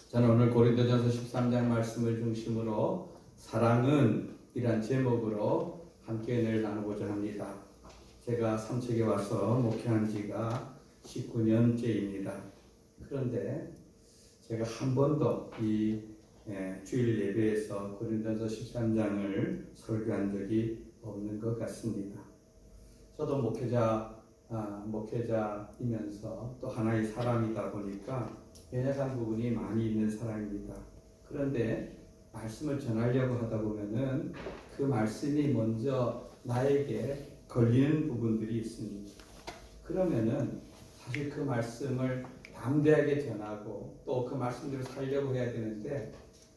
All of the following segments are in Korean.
저는 오늘 고린도전서 13장 말씀을 중심으로 사랑은 이란 제목으로 함께 은혜를 나누고자 합니다. 제가 삼척에 와서 목회한 지가 19년째입니다. 그런데 제가 한 번도 이 주일 예배에서 고린도전서 13장을 설교한 적이 없는 것 같습니다. 저도 목회자이면서 또 하나의 사람이다 보니까 연약한 부분이 많이 있는 사람입니다. 그런데 말씀을 전하려고 하다 보면은 그 말씀이 먼저 나에게 걸리는 부분들이 있습니다. 그러면은 사실 그 말씀을 담대하게 전하고 또 그 말씀대로 살려고 해야 되는데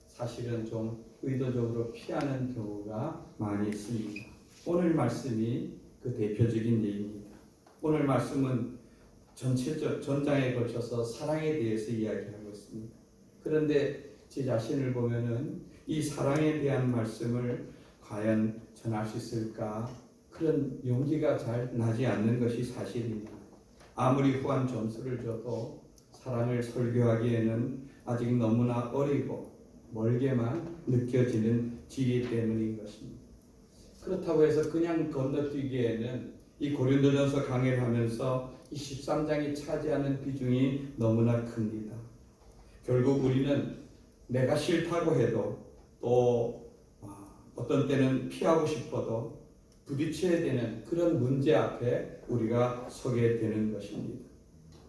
사실은 좀 의도적으로 피하는 경우가 많이 있습니다. 오늘 말씀이 그 대표적인 예입니다. 오늘 말씀은 전장에 걸쳐서 사랑에 대해서 이야기하고 있습니다. 그런데 제 자신을 보면은 이 사랑에 대한 말씀을 과연 전할 수 있을까? 그런 용기가 잘 나지 않는 것이 사실입니다. 아무리 후한 점수를 줘도 사랑을 설교하기에는 아직 너무나 어리고 멀게만 느껴지는 지리 때문인 것입니다. 그렇다고 해서 그냥 건너뛰기에는 이 고린도전서 강의를 하면서 이 13장이 차지하는 비중이 너무나 큽니다. 결국 우리는 내가 싫다고 해도 또 어떤 때는 피하고 싶어도 부딪혀야 되는 그런 문제 앞에 우리가 서게 되는 것입니다.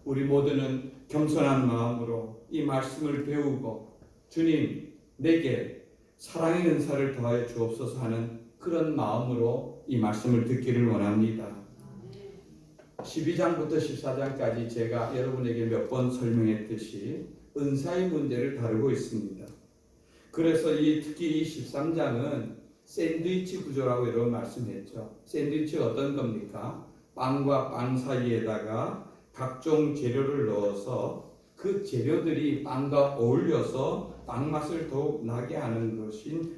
우리 모두는 겸손한 마음으로 이 말씀을 배우고 주님 내게 사랑의 은사를 더하여 주옵소서 하는 그런 마음으로 이 말씀을 듣기를 원합니다. 12장부터 14장까지 제가 여러분에게 몇 번 설명했듯이 은사의 문제를 다루고 있습니다. 그래서 특히 이 13장은 샌드위치 구조라고 여러분 말씀했죠. 샌드위치가 어떤 겁니까? 빵과 빵 사이에다가 각종 재료를 넣어서 그 재료들이 빵과 어울려서 빵 맛을 더욱 나게 하는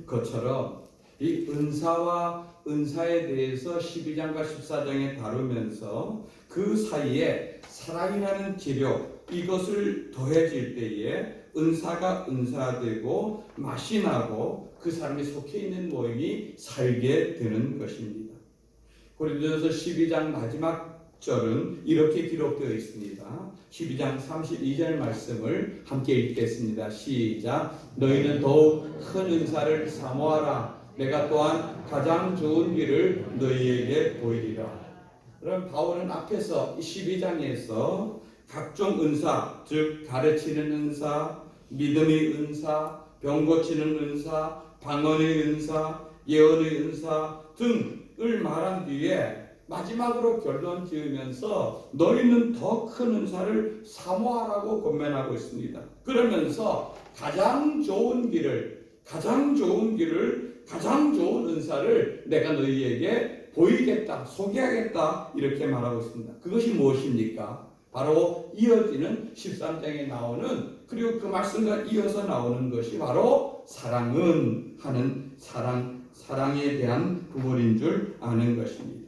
것처럼 이 은사와 은사에 대해서 12장과 14장에 다루면서 그 사이에 사랑이라는 재료 이것을 더해질 때에 은사가 은사되고 맛이 나고 그 사람이 속해 있는 모임이 살게 되는 것입니다. 고린도전서 12장 마지막 절은 이렇게 기록되어 있습니다. 12장 32절 말씀을 함께 읽겠습니다. 시작. 너희는 더욱 큰 은사를 사모하라. 내가 또한 가장 좋은 길을 너희에게 보이리라. 그럼 바울은 앞에서 12장에서 각종 은사, 즉 가르치는 은사, 믿음의 은사, 병 고치는 은사, 방언의 은사, 예언의 은사 등을 말한 뒤에 마지막으로 결론 지으면서 너희는 더 큰 은사를 사모하라고 권면하고 있습니다. 그러면서 가장 좋은 가장 좋은 은사를 내가 너희에게 보이겠다, 소개하겠다 이렇게 말하고 있습니다. 그것이 무엇입니까? 바로 이어지는 13장에 나오는 그리고 그 말씀과 이어서 나오는 것이 바로 사랑은 하는 사랑에 대한 부분인 줄 아는 것입니다.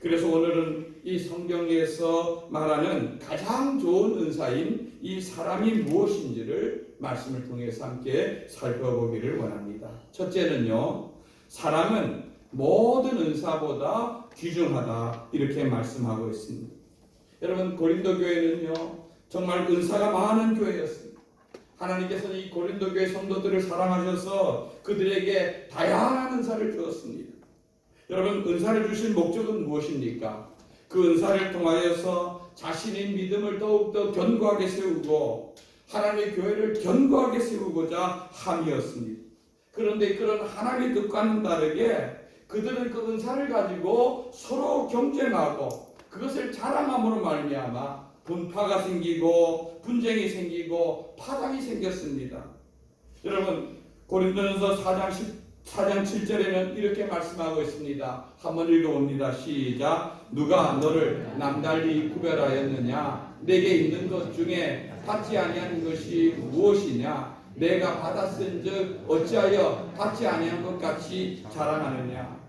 그래서 오늘은 이 성경에서 말하는 가장 좋은 은사인 이 사람이 무엇인지를 말씀을 통해서 함께 살펴보기를 원합니다. 첫째는요, 사랑은 모든 은사보다 귀중하다 이렇게 말씀하고 있습니다. 여러분 고린도 교회는요 정말 은사가 많은 교회였습니다. 하나님께서는 이 고린도 교회 성도들을 사랑하셔서 그들에게 다양한 은사를 주었습니다. 여러분 은사를 주신 목적은 무엇입니까? 그 은사를 통하여서 자신의 믿음을 더욱더 견고하게 세우고 하나님의 교회를 견고하게 세우고자 함이었습니다. 그런데 그런 하나님의 뜻과는 다르게 그들은 그 은사를 가지고 서로 경쟁하고 그것을 자랑함으로 말미암아 분파가 생기고 분쟁이 생기고 파장이 생겼습니다. 여러분 고린도전서 4장 7절에는 이렇게 말씀하고 있습니다. 한번 읽어봅니다. 시작. 누가 너를 남달리 구별하였느냐? 내게 있는 것 중에 받지 아니한 것이 무엇이냐? 내가 받았은즉 어찌하여 받지 아니한 것 같이 자랑하느냐?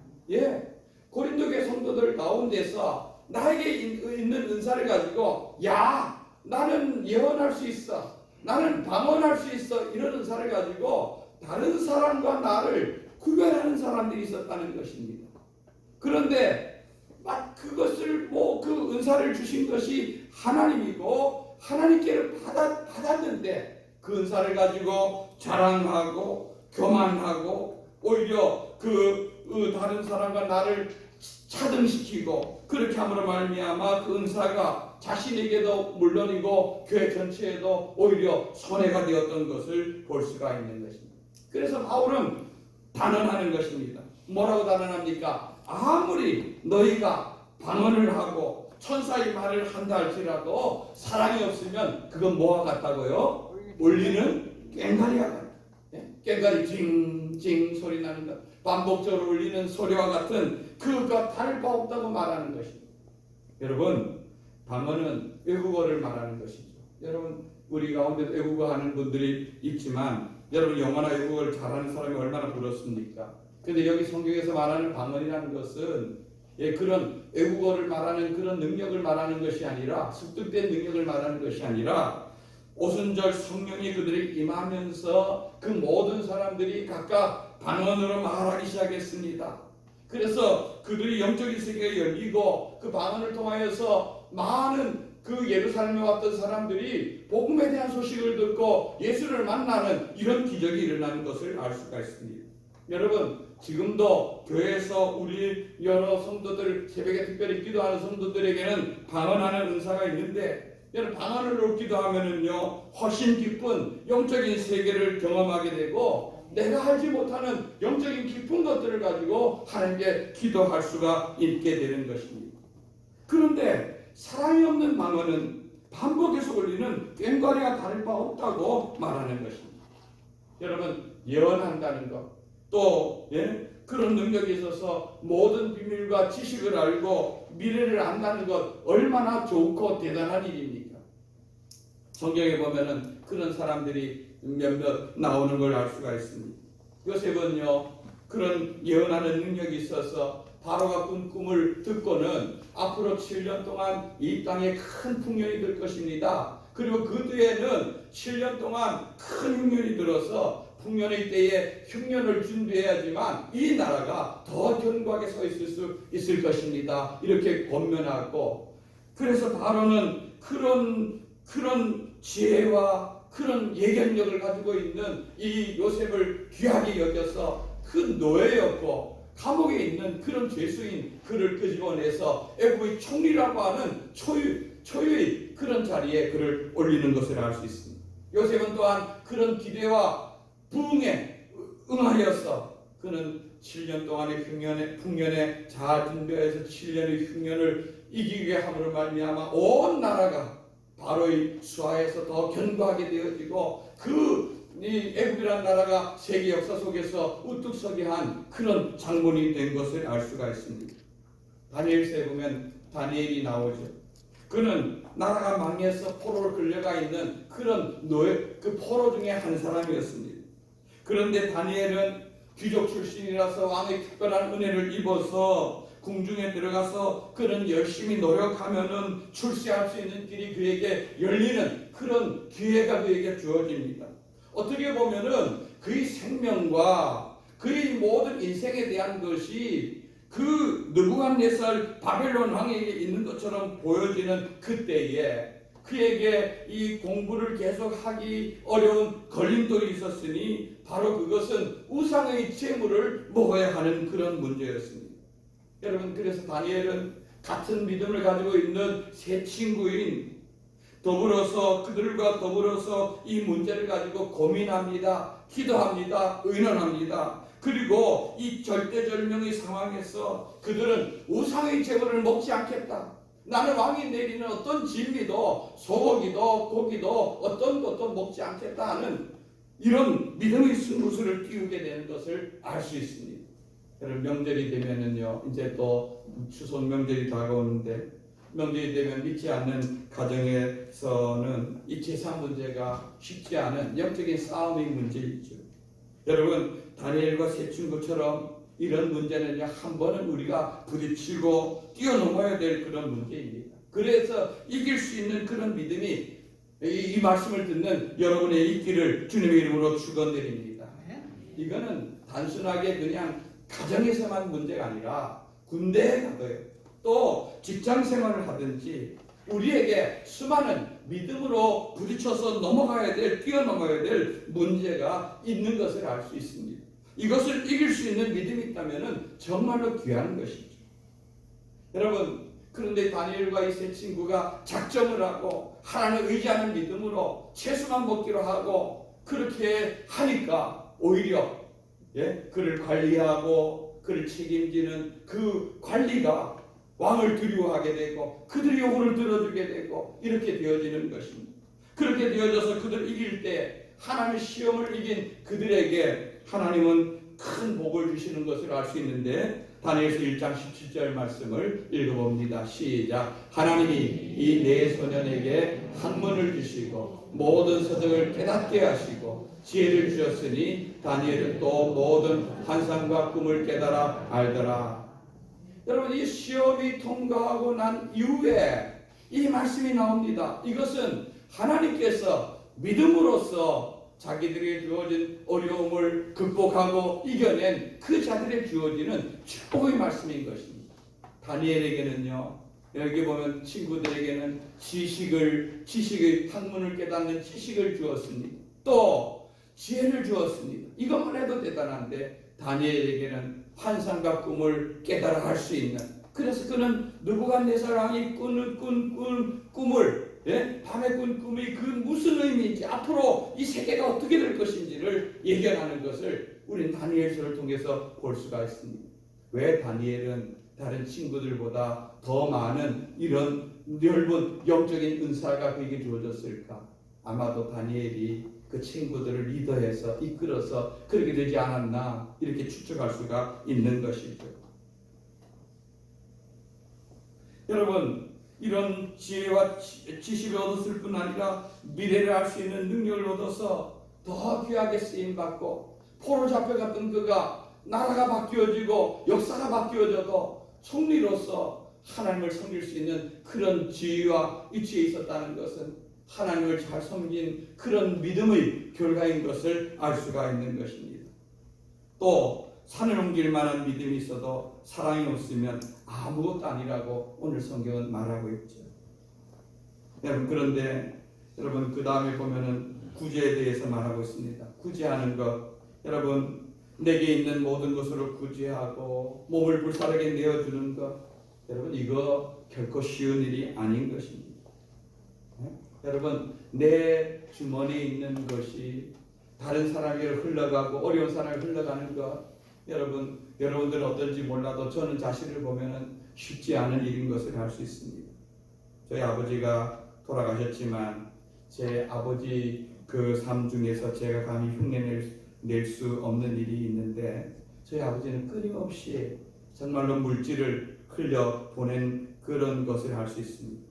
고린도교회 성도들 가운데서 나에게 있는 은사를 가지고 나는 예언할 수 있어. 나는 방언할 수 있어. 이런 은사를 가지고 다른 사람과 나를 구별하는 사람들이 있었다는 것입니다. 그런데 막 그것을 그 은사를 주신 것이 하나님이고 하나님께를 받았는데 그 은사를 가지고 자랑하고 교만하고 오히려 다른 사람과 나를 차등시키고 그렇게 함으로 말미암아 그 은사가 자신에게도 물론이고 교회 전체에도 오히려 손해가 되었던 것을 볼 수가 있는 것입니다. 그래서 바울은 단언하는 것입니다. 뭐라고 단언합니까? 아무리 너희가 방언을 하고 천사의 말을 한다 할지라도 사랑이 없으면 그건 뭐와 같다고요? 울리는 꽹과리와 같다. 꽹과리 징징 소리 나는 것, 반복적으로 울리는 소리와 같은 그것과 다를 바 없다고 말하는 것입니다. 여러분, 방언은 외국어를 말하는 것이죠. 여러분, 우리 가운데 외국어 하는 분들이 있지만 여러분 영어나 외국어를 잘하는 사람이 얼마나 부럽습니까? 근데 여기 성경에서 말하는 방언이라는 것은 그런 외국어를 말하는 그런 능력을 말하는 것이 아니라 습득된 능력을 말하는 것이 아니라 오순절 성령이 그들에게 임하면서 그 모든 사람들이 각각 방언으로 말하기 시작했습니다. 그래서 그들이 영적인 세계가 열리고 그 방언을 통하여서 많은 그 예루살렘에 왔던 사람들이 복음에 대한 소식을 듣고 예수를 만나는 이런 기적이 일어나는 것을 알 수가 있습니다. 여러분, 지금도 교회에서 우리 여러 성도들, 새벽에 특별히 기도하는 성도들에게는 방언하는 은사가 있는데 여러분, 방언을 얻기도 하면은요 훨씬 깊은 영적인 세계를 경험하게 되고 내가 알지 못하는 영적인 깊은 것들을 가지고 하나님께 기도할 수가 있게 되는 것입니다. 그런데 사랑이 없는 방언은 반복해서 울리는 꽹과리와 다를 바 없다고 말하는 것입니다. 여러분, 예언한다는 것, 또 그런 능력이 있어서 모든 비밀과 지식을 알고 미래를 안다는 것 얼마나 좋고 대단한 일입니까? 성경에 보면은 그런 사람들이 몇몇 나오는 걸 알 수가 있습니다. 요셉은요 그런 예언하는 능력이 있어서 바로가 꾼 꿈을 듣고는 앞으로 7년 동안 이 땅에 큰 풍년이 들 것입니다. 그리고 그 뒤에는 7년 동안 큰 흉년이 들어서 풍년의 때에 흉년을 준비해야지만 이 나라가 더 견고하게 서 있을 수 있을 것입니다. 이렇게 권면하고, 그래서 바로는 그런 지혜와 그런 예견력을 가지고 있는 이 요셉을 귀하게 여겨서 그 노예였고 감옥에 있는 그런 죄수인 그를 끄집어내서 애굽의 총리라고 하는 초유의 그런 자리에 그를 올리는 것을 알 수 있습니다. 요셉은 또한 그런 기대와 부흥에 응하여서 그는 7년 동안의 풍년에 잘 준비해서 7년의 흉년을 이기게 함으로 말미암아 온 나라가 바로의 수하에서 더 견고하게 되어지고 이 애굽이라는 나라가 세계 역사 속에서 우뚝 서게 한 그런 장본이 된 것을 알 수가 있습니다. 다니엘서에 보면 다니엘이 나오죠. 그는 나라가 망해서 포로로 끌려가 있는 그런 그 포로 중에 한 사람이었습니다. 그런데 다니엘은 귀족 출신이라서 왕의 특별한 은혜를 입어서 궁중에 들어가서 그는 열심히 노력하면은 출세할 수 있는 길이 그에게 열리는 그런 기회가 그에게 주어집니다. 어떻게 보면은 그의 생명과 그의 모든 인생에 대한 것이 그 느부갓네살 바벨론 왕에게 있는 것처럼 보여지는 그때에 그에게 이 공부를 계속하기 어려운 걸림돌이 있었으니 바로 그것은 우상의 재물을 먹어야 하는 그런 문제였습니다. 여러분, 그래서 다니엘은 같은 믿음을 가지고 있는 세 친구인 그들과 더불어서 이 문제를 가지고 고민합니다. 기도합니다. 의논합니다. 그리고 이 절대절명의 상황에서 그들은 우상의 재물을 먹지 않겠다. 나는 왕이 내리는 어떤 진미도 소고기도 고기도 어떤 것도 먹지 않겠다 하는 이런 믿음의 승부수를 띄우게 되는 것을 알 수 있습니다. 여러분, 명절이 되면은요 이제 또 추석 명절이 다가오는데 명절이 되면 믿지 않는 가정에서는 이 재산 문제가 쉽지 않은 영적인 싸움의 문제이죠. 여러분, 다니엘과 세 친구처럼 이런 문제는 한 번은 우리가 부딪히고 뛰어넘어야 될 그런 문제입니다. 그래서 이길 수 있는 그런 믿음이 이 말씀을 듣는 여러분의 있기를 주님의 이름으로 축원드립니다. 이거는 단순하게 그냥 가정에서만 문제가 아니라 군대에 가도요, 또 직장 생활을 하든지 우리에게 수많은 믿음으로 부딪혀서 넘어가야 될, 뛰어넘어야 될 문제가 있는 것을 알 수 있습니다. 이것을 이길 수 있는 믿음이 있다면 정말로 귀한 것이죠. 여러분, 그런데 다니엘과 이 세 친구가 작정을 하고 하나님을 의지하는 믿음으로 채소만 먹기로 하고 그렇게 하니까 오히려 그를 관리하고 그를 책임지는 그 관리가 왕을 두려워하게 되고 그들의 요구를 들어주게 되고 이렇게 되어지는 것입니다. 그렇게 되어져서 그들을 이길 때 하나님의 시험을 이긴 그들에게 하나님은 큰 복을 주시는 것을 알 수 있는데, 다니엘서 1장 17절 말씀을 읽어봅니다. 시작. 하나님이 이 네 소년에게 학문을 주시고 모든 서적을 깨닫게 하시고 지혜를 주셨으니 다니엘은 또 모든 환상과 꿈을 깨달아 알더라. 여러분, 이 시험이 통과하고 난 이후에 이 말씀이 나옵니다. 이것은 하나님께서 믿음으로써 자기들에게 주어진 어려움을 극복하고 이겨낸 그 자들에게 주어지는 축복의 말씀인 것입니다. 다니엘에게는요, 여기 보면 친구들에게는 지식의 학문을 깨닫는 지식을 주었습니다. 또 지혜를 주었습니다. 이것만 해도 대단한데 다니엘에게는 환상과 꿈을 깨달아 할 수 있는, 그래서 그는 느부갓네살 왕이 꾸는 꿈을, 밤에 꾼 꿈이 그 무슨 의미인지, 앞으로 이 세계가 어떻게 될 것인지를 예견하는 것을 우린 다니엘서를 통해서 볼 수가 있습니다. 왜 다니엘은 다른 친구들보다 더 많은 이런 넓은 영적인 은사가 그에게 주어졌을까? 아마도 다니엘이 그 친구들을 리더해서 이끌어서 그렇게 되지 않았나, 이렇게 추측할 수가 있는 것이죠. 여러분, 이런 지혜와 지식을 얻었을 뿐 아니라 미래를 알 수 있는 능력을 얻어서 더 귀하게 쓰임받고, 포로 잡혀갔던 그가 나라가 바뀌어지고 역사가 바뀌어져도 총리로서 하나님을 섬길 수 있는 그런 지혜와 이치에 있었다는 것은 하나님을 잘 섬긴 그런 믿음의 결과인 것을 알 수가 있는 것입니다. 또 산을 옮길 만한 믿음이 있어도 사랑이 없으면 아무것도 아니라고 오늘 성경은 말하고 있죠. 여러분, 그런데 여러분, 그 다음에 보면은 구제에 대해서 말하고 있습니다. 구제하는 것, 여러분, 내게 있는 모든 것으로 구제하고 몸을 불사르게 내어주는 것, 여러분, 이거 결코 쉬운 일이 아닌 것입니다. 여러분, 내 주머니에 있는 것이 다른 사람에게 흘러가고 어려운 사람에게 흘러가는 것, 여러분들은 어떤지 몰라도 저는 자신을 보면은 쉽지 않은 일인 것을 알 수 있습니다. 저희 아버지가 돌아가셨지만 제 아버지 그 삶 중에서 제가 감히 흉내낼 수 없는 일이 있는데, 저희 아버지는 끊임없이 정말로 물질을 흘려 보낸 그런 것을 알 수 있습니다.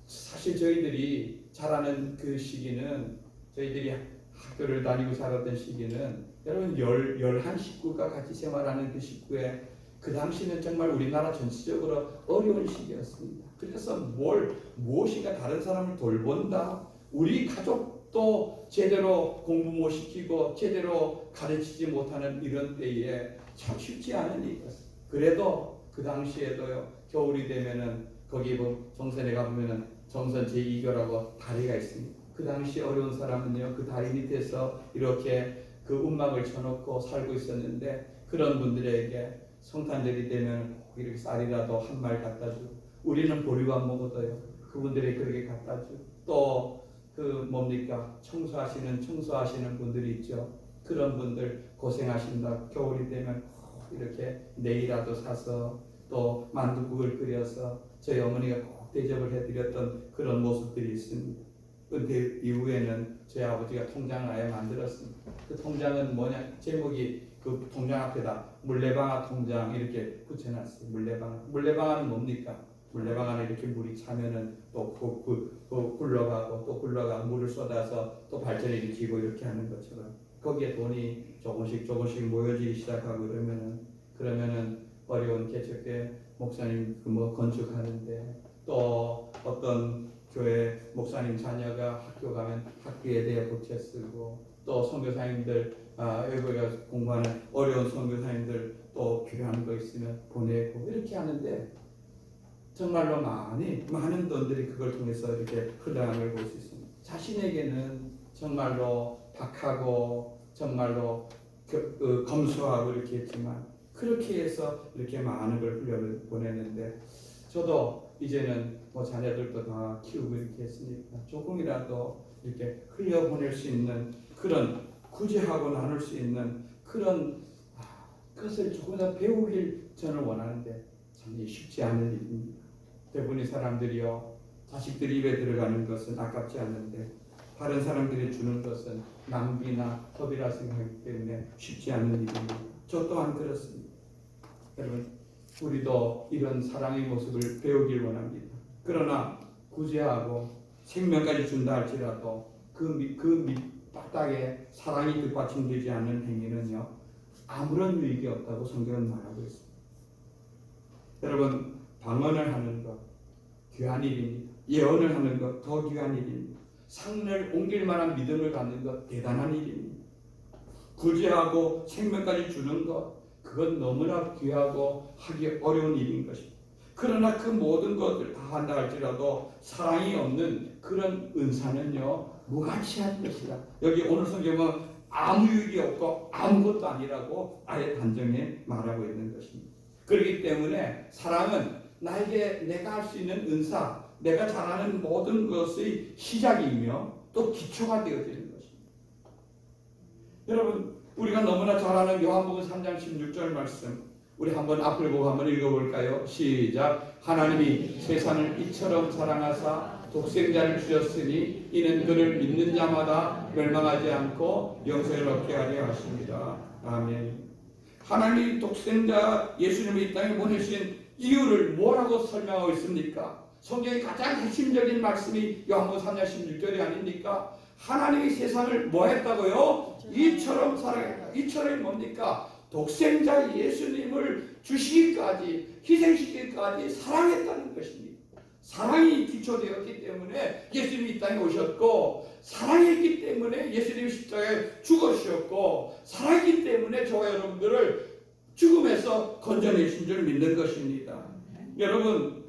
사실 저희들이 자라는 그 시기는, 저희들이 학교를 다니고 살았던 시기는, 여러분 11식구가 같이 생활하는 그 식구에, 그 당시는 정말 우리나라 전체적으로 어려운 시기였습니다. 그래서 무엇인가 다른 사람을 돌본다, 우리 가족도 제대로 공부 못 시키고 제대로 가르치지 못하는 이런 때에 참 쉽지 않은 일이었어요. 그래도 그 당시에도요, 겨울이 되면은 거기 정선에 가보면은 정선 제2교라고 다리가 있습니다. 그 당시 어려운 사람은요, 그 다리 밑에서 이렇게 그 움막을 쳐놓고 살고 있었는데, 그런 분들에게 성탄절이 되면 이렇게 쌀이라도 한 말 갖다 주고, 우리는 보리고 안 먹어도요, 그분들이 그렇게 갖다 주고, 또 그 뭡니까, 청소하시는 분들이 있죠. 그런 분들 고생하신다, 겨울이 되면 이렇게 네이라도 사서 또 만두국을 끓여서 저희 어머니가 꼭 대접을 해드렸던 그런 모습들이 있습니다. 그 이후에는 저희 아버지가 통장을 아예 만들었습니다. 그 통장은 뭐냐, 제목이 그 통장 앞에다 물레방아 통장 이렇게 붙여놨어요. 물레방아는 뭡니까? 물레방아는 이렇게 물이 차면은 또 굴러가고 또 굴러가 물을 쏟아서 또 발전을 일으키고 이렇게 하는 것처럼, 거기에 돈이 조금씩 모여지기 시작하고 그러면은 어려운 개척교회 목사님 건축하는데, 또 어떤 교회 목사님 자녀가 학교 가면 학비에 대해 보채 쓰고, 또 선교사님들 외국에 가서 공부하는 어려운 선교사님들 또 필요한 거 있으면 보내고 이렇게 하는데, 정말로 많은 돈들이 그걸 통해서 이렇게 흘러가는 걸 볼 수 있습니다. 자신에게는 정말로 박하고 정말로 검소하고 이렇게 했지만, 그렇게 해서 이렇게 많은 걸 흘려보내는데, 저도 이제는 뭐 자녀들도 다 키우고 이렇게 했으니까 조금이라도 이렇게 흘려보낼 수 있는 그런, 구제하고 나눌 수 있는 그런 것을 조금 더 배우길 저는 원하는데, 참 쉽지 않은 일입니다. 대부분의 사람들이요, 자식들이 입에 들어가는 것은 아깝지 않는데 다른 사람들이 주는 것은 낭비나 허비라 생각하기 때문에 쉽지 않은 일입니다. 저 또한 그렇습니다. 여러분, 우리도 이런 사랑의 모습을 배우길 원합니다. 그러나 구제하고 생명까지 준다 할지라도 그 밑바닥에 사랑이 뒷받침되지 않는 행위는요, 아무런 유익이 없다고 성경은 말하고 있습니다. 여러분, 방언을 하는 것 귀한 일입니다. 예언을 하는 것 더 귀한 일입니다. 상을 옮길 만한 믿음을 갖는 것 대단한 일입니다. 구제하고 생명까지 주는 것, 그건 너무나 귀하고 하기 어려운 일인 것입니다. 그러나 그 모든 것을 다 한다 할지라도 사랑이 없는 그런 은사는요, 무가치한 것이다. 여기 오늘 성경은 아무 유익이 없고 아무것도 아니라고 아예 단정해 말하고 있는 것입니다. 그렇기 때문에 사랑은 나에게 내가 할 수 있는 은사, 내가 잘하는 모든 것의 시작이며 또 기초가 되어지는 것입니다. 여러분, 우리가 너무나 잘 아는 요한복음 3장 16절 말씀, 우리 한번 앞을 보고 한번 읽어볼까요? 시작. 하나님이 세상을 이처럼 사랑하사 독생자를 주셨으니 이는 그를 믿는 자마다 멸망하지 않고 영생을 얻게 하려 하십니다. 아멘. 하나님이 독생자 예수님을 이 땅에 보내신 이유를 뭐라고 설명하고 있습니까? 성경의 가장 핵심적인 말씀이 요한복음 3장 16절이 아닙니까? 하나님이 세상을 뭐 했다고요? 이처럼 사랑했다. 이처럼이 뭡니까? 독생자 예수님을 주시기까지, 희생시키기까지 사랑했다는 것입니다. 사랑이 기초되었기 때문에 예수님이 이 땅에 오셨고, 사랑했기 때문에 예수님이 십자가에 죽으셨고, 사랑했기 때문에 저와 여러분들을 죽음에서 건져내신 줄 믿는 것입니다. 여러분,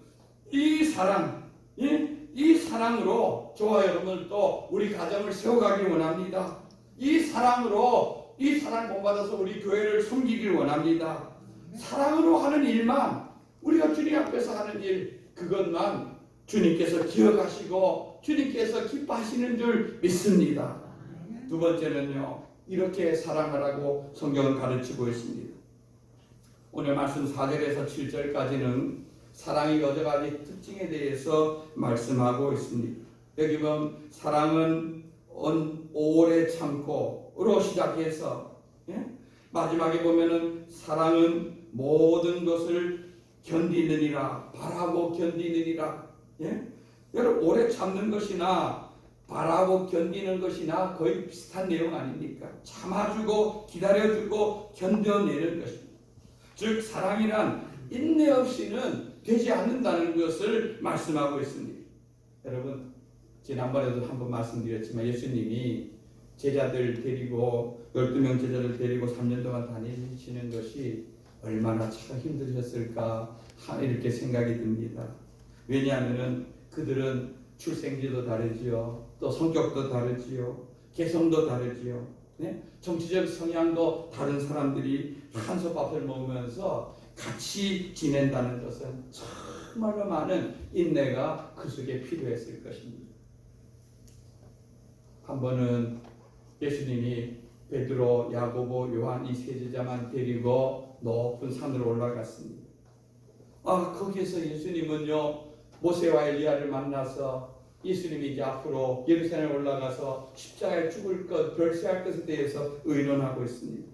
이 사랑, 이 사랑으로 저와 여러분들도 우리 가정을 세워가길 원합니다. 이 사랑으로, 이 사랑 본받아서 우리 교회를 섬기길 원합니다. 사랑으로 하는 일만, 우리가 주님 앞에서 하는 일, 그것만 주님께서 기억하시고 주님께서 기뻐하시는 줄 믿습니다. 두 번째는요, 이렇게 사랑하라고 성경은 가르치고 있습니다. 오늘 말씀 4절에서 7절까지는 사랑의 여러 가지 특징에 대해서 말씀하고 있습니다. 여기 보면 사랑은 오래 참고로 시작해서, 마지막에 보면은 사랑은 모든 것을 견디느니라, 바라고 견디느니라. 여러분, 오래 참는 것이나 바라고 견디는 것이나 거의 비슷한 내용 아닙니까? 참아주고 기다려주고 견뎌내는 것입니다. 즉 사랑이란 인내 없이는 되지 않는다는 것을 말씀하고 있습니다. 여러분, 지난번에도 한번 말씀드렸지만 예수님이 제자들 데리고 12명 제자들 데리고 3년 동안 다니시는 것이 얼마나 참 힘드셨을까 이렇게 생각이 듭니다. 왜냐하면 그들은 출생지도 다르지요, 또 성격도 다르지요, 개성도 다르지요, 정치적 성향도 다른 사람들이 한솥밥을 먹으면서 같이 지낸다는 것은 정말로 많은 인내가 그 속에 필요했을 것입니다. 한 번은 예수님이 베드로, 야고보, 요한 이 세 제자만 데리고 높은 산으로 올라갔습니다. 거기에서 예수님은요, 모세와 엘리야를 만나서 예수님이 이제 앞으로 예루살렘에 올라가서 십자가에 죽을 것, 별세할 것에 대해서 의논하고 있습니다.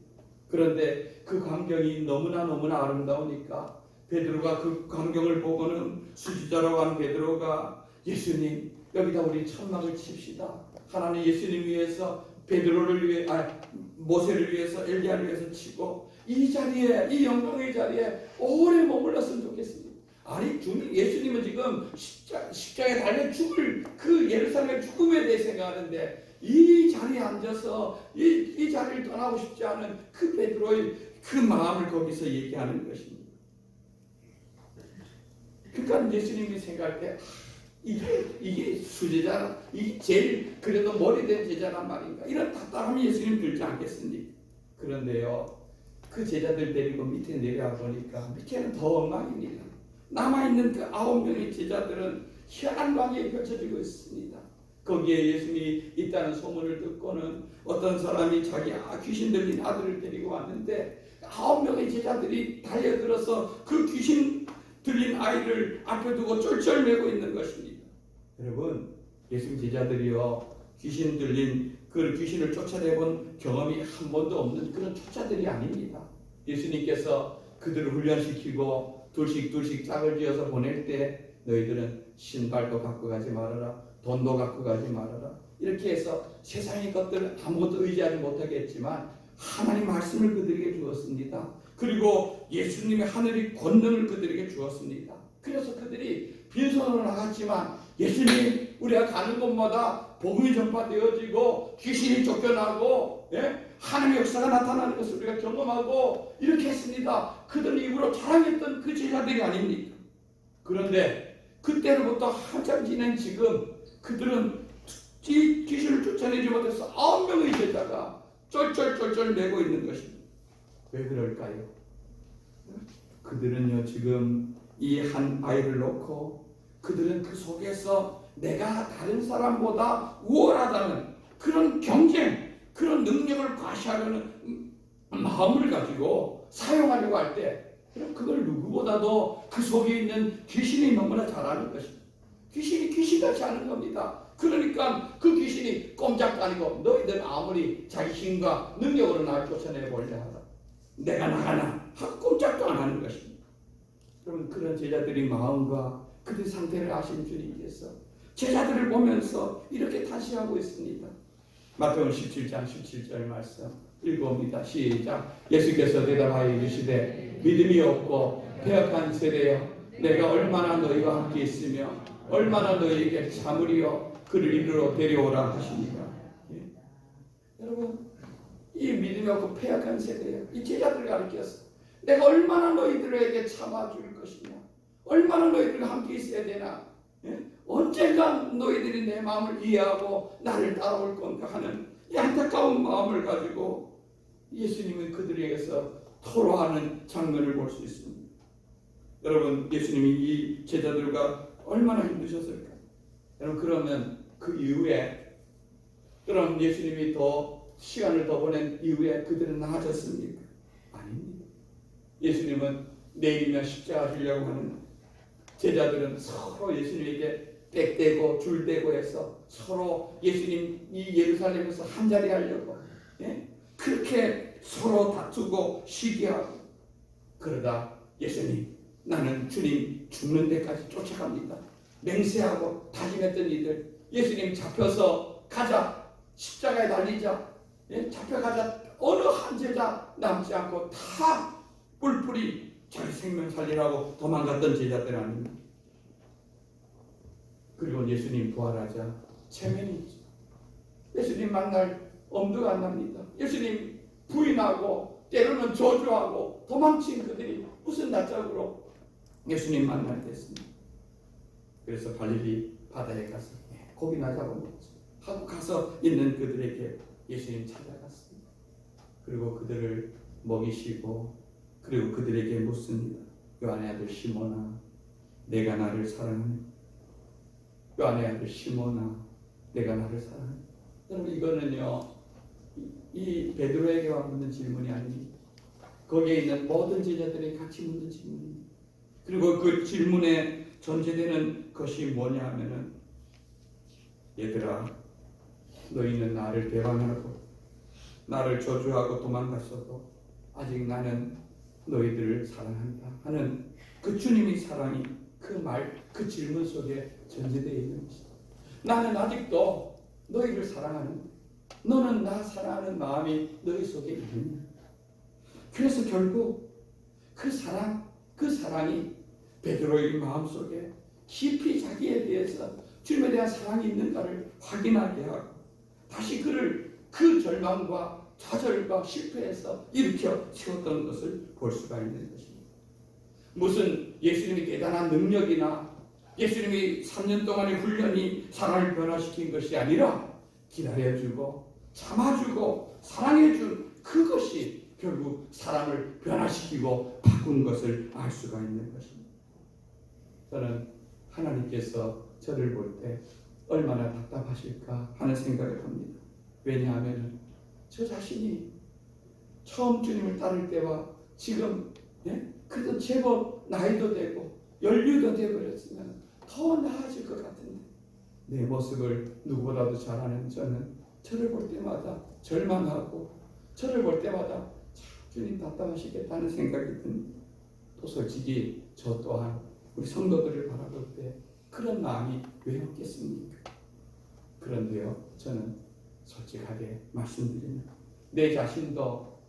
그런데 그 광경이 너무나 아름다우니까 베드로가 그 광경을 보고는 수지자라고 한 베드로가 예수님, 여기다 우리 천막을 칩시다. 하나님 예수님 위해서, 베드로를 위해, 모세를 위해서, 엘리야를 위해서 치고 이 자리에, 이 영광의 자리에 오래 머물렀으면 좋겠습니다. 아니 예수님은 지금 십자가에 달려 죽을 그 예루살렘의 죽음에 대해 생각하는데 이 자리에 앉아서 이 자리를 떠나고 싶지 않은 그 베드로의 그 마음을 거기서 얘기하는 것입니다. 그러니까 예수님이 생각할 때 이게 수제자, 이게 제일 그래도 머리 된 제자란 말인가, 이런 답답함이 예수님 들지 않겠습니까? 그런데요, 그 제자들 데리고 밑에 내려와 보니까 밑에는 더 엉망입니다. 남아있는 그 9명의 제자들은 희한한 광야에 펼쳐지고 있습니다. 거기에 예수님이 있다는 소문을 듣고는 어떤 사람이 자기 귀신 들린 아들을 데리고 왔는데 9명의 제자들이 달려들어서 그 귀신 들린 아이를 앞에 두고 쫄쫄매고 있는 것입니다. 여러분, 예수님 제자들이요, 귀신 들린 그 귀신을 쫓아내본 경험이 한 번도 없는 그런 쫓자들이 아닙니다. 예수님께서 그들을 훈련시키고 둘씩 짝을 지어서 보낼 때 너희들은 신발도 갖고 가지 말아라, 돈도 갖고 가지 말아라, 이렇게 해서 세상의 것들을 아무것도 의지하지 못하겠지만 하나님 말씀을 그들에게 주었습니다. 그리고 예수님의 하늘의 권능을 그들에게 주었습니다. 그래서 그들이 빈손으로 나갔지만 예수님, 우리가 가는 곳마다 복음이 전파되어지고 귀신이 쫓겨나고 하나님의 역사가 나타나는 것을 우리가 경험하고 이렇게 했습니다. 그들 입으로 자랑했던 그 제자들이 아닙니까? 그런데 그때로부터 한참 지난 지금 그들은 귀신을 쫓아내지 못해서 9명의 제자가 쫄쫄 매고 있는 것입니다. 왜 그럴까요? 그들은요, 지금 이 한 아이를 놓고 그들은 그 속에서 내가 다른 사람보다 우월하다는 그런 경쟁, 그런 능력을 과시하려는 마음을 가지고 사용하려고 할 때 그걸 누구보다도 그 속에 있는 귀신이 너무나 잘 아는 것입니다. 귀신이 귀신같이 아는 겁니다. 그러니까 그 귀신이 꼼짝도 아니고 너희들 아무리 자기 힘과 능력으로 나를 쫓아내보려 하라, 내가 나가나 하고 꼼짝도 안 하는 것입니다. 여러분, 그런 제자들의 마음과 그들 상태를 아신 주님께서 제자들을 보면서 이렇게 다시하고 있습니다. 마태복음 17장 17절 말씀 읽어봅니다. 시작. 예수께서 대답하여 이르시되 믿음이 없고 패역한 세대여, 내가 얼마나 너희와 함께 있으며 얼마나 너희에게 참으리요 그를 이리로 데려오라 하시니라. 여러분, 이 믿음이 없고 패역한 세대여, 이 제자들을 가르쳤어. 내가 얼마나 너희들에게 참아줄 것이냐, 얼마나 너희들과 함께 있어야 되나, 언젠가 너희들이 내 마음을 이해하고 나를 따라올 건가 하는 이 안타까운 마음을 가지고 예수님은 그들에게서 토로하는 장면을 볼 수 있습니다. 여러분, 예수님이 이 제자들과 얼마나 힘드셨을까요? 여러분, 그러면 그 이후에, 그럼 예수님이 더 시간을 더 보낸 이후에 그들은 나아졌습니까? 아닙니다. 예수님은 내일이면 십자가 지려고 하는 제자들은 서로 예수님에게 빽대고 줄대고 해서 서로 예수님 이 예루살렘에서 한자리 하려고 그렇게 서로 다투고 시기하고, 그러다 예수님, 나는 주님 죽는 데까지 쫓아갑니다, 맹세하고 다짐했던 이들, 예수님 잡혀서 가자, 십자가에 달리자, 잡혀가자, 어느 한 제자 남지 않고 다 뿔뿔이 자기 생명 살리라고 도망갔던 제자들 아닙니까? 그리고 예수님 부활하자 체면이 있죠. 예수님 만날 엄두가 안 납니다. 예수님 부인하고 때로는 저주하고 도망친 그들이 무슨 낯짝으로 예수님 만날 때 했습니다. 그래서 갈릴리 바다에 가서 고기나 잡아먹자 하고 가서 있는 그들에게 예수님 찾아갔습니다. 그리고 그들을 먹이시고, 그리고 그들에게 묻습니다. 요한의 아들 시몬아, 내가 나를 사랑하니? 요한의 아들 시몬아, 내가 나를 사랑하니? 여러분, 이거는요, 이 베드로에게만 묻는 질문이 아닙니다. 거기에 있는 모든 제자들이 같이 묻는 질문입니다. 그리고 그 질문에 전제되는 것이 뭐냐 하면은, 얘들아, 너희는 나를 배반하고 나를 저주하고 도망갔어도 아직 나는 너희들을 사랑한다 하는 그 주님의 사랑이 그 말, 그 질문 속에 전제되어 있는 것이다. 나는 아직도 너희를 사랑하는데 너는 나 사랑하는 마음이 너희 속에 있느냐. 그래서 결국 그 사랑이 베드로의 마음속에 깊이 자기에 대해서 주님에 대한 사랑이 있는가를 확인하게 하고 다시 그를 그 절망과 좌절과 실패에서 일으켜 세웠던 것을 볼 수가 있는 것입니다. 무슨 예수님이 대단한 능력이나 예수님이 3년 동안의 훈련이 사람을 변화시킨 것이 아니라 기다려주고 참아주고 사랑해준 그것이 결국 사람을 변화시키고 바꾼 것을 알 수가 있는 것입니다. 저는 하나님께서 저를 볼 때 얼마나 답답하실까 하는 생각을 합니다. 왜냐하면 저 자신이 처음 주님을 따를 때와 지금 그래도 제법 나이도 되고 연류도 되어버렸으면 더 나아질 것 같은데 내 모습을 누구보다도 잘 아는 저는 저를 볼 때마다 절망하고 저를 볼 때마다 주님 답답하시겠다는 생각이 듭니다. 또 솔직히 저 또한 우리 성도들을 바라볼 때 그런 마음이 왜 없겠습니까? 그런데요, 저는 솔직하게 말씀드리면 내 자신도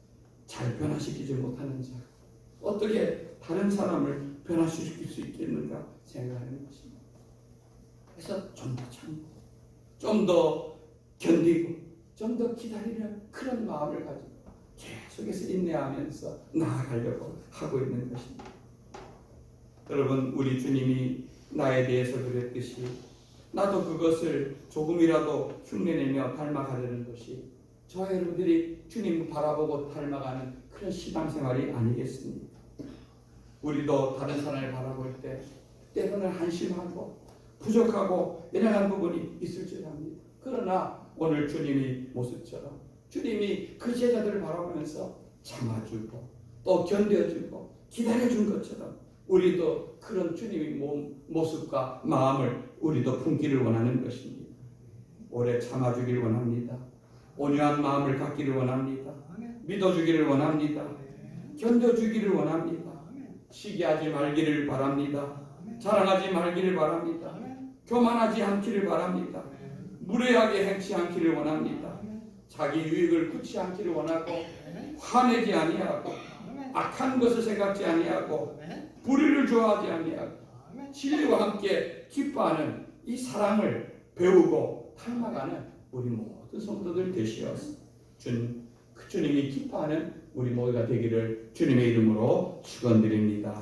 잘 변화시키지 못하는 자 어떻게 다른 사람을 변화시킬 수 있겠는가 생각하는 것입니다. 그래서 좀 더 참고 좀 더 견디고 좀 더 기다리는 그런 마음을 가지고 계속해서 인내하면서 나아가려고 하고 있는 것입니다. 여러분, 우리 주님이 나에 대해서 그랬듯이 나도 그것을 조금이라도 흉내내며 닮아가려는 것이 저와 여러분들이 주님을 바라보고 닮아가는 그런 신앙생활이 아니겠습니까? 우리도 다른 사람을 바라볼 때 때로는 한심하고 부족하고 연약한 부분이 있을 줄 압니다. 그러나 오늘 주님의 모습처럼 주님이 그 제자들을 바라보면서 참아주고 또 견뎌주고 기다려준 것처럼 우리도 그런 주님의 모습과 마음을 우리도 품기를 원하는 것입니다. 오래 참아주기를 원합니다. 온유한 마음을 갖기를 원합니다. 믿어주기를 원합니다. 견뎌주기를 원합니다. 시기하지 말기를 바랍니다. 자랑하지 말기를 바랍니다. 교만하지 않기를 바랍니다. 무례하게 행치 않기를 원합니다. 자기 유익을 굳지 않기를 원하고 화내지 아니하고 악한 것을 생각지 아니하고 불의를 좋아하지 아니하고 진리와 함께 기뻐하는 이 사랑을 배우고 닮아가는 우리 모든 성도들 되시어서 주님이 기뻐하는 우리 모두가 되기를 주님의 이름으로 축원드립니다.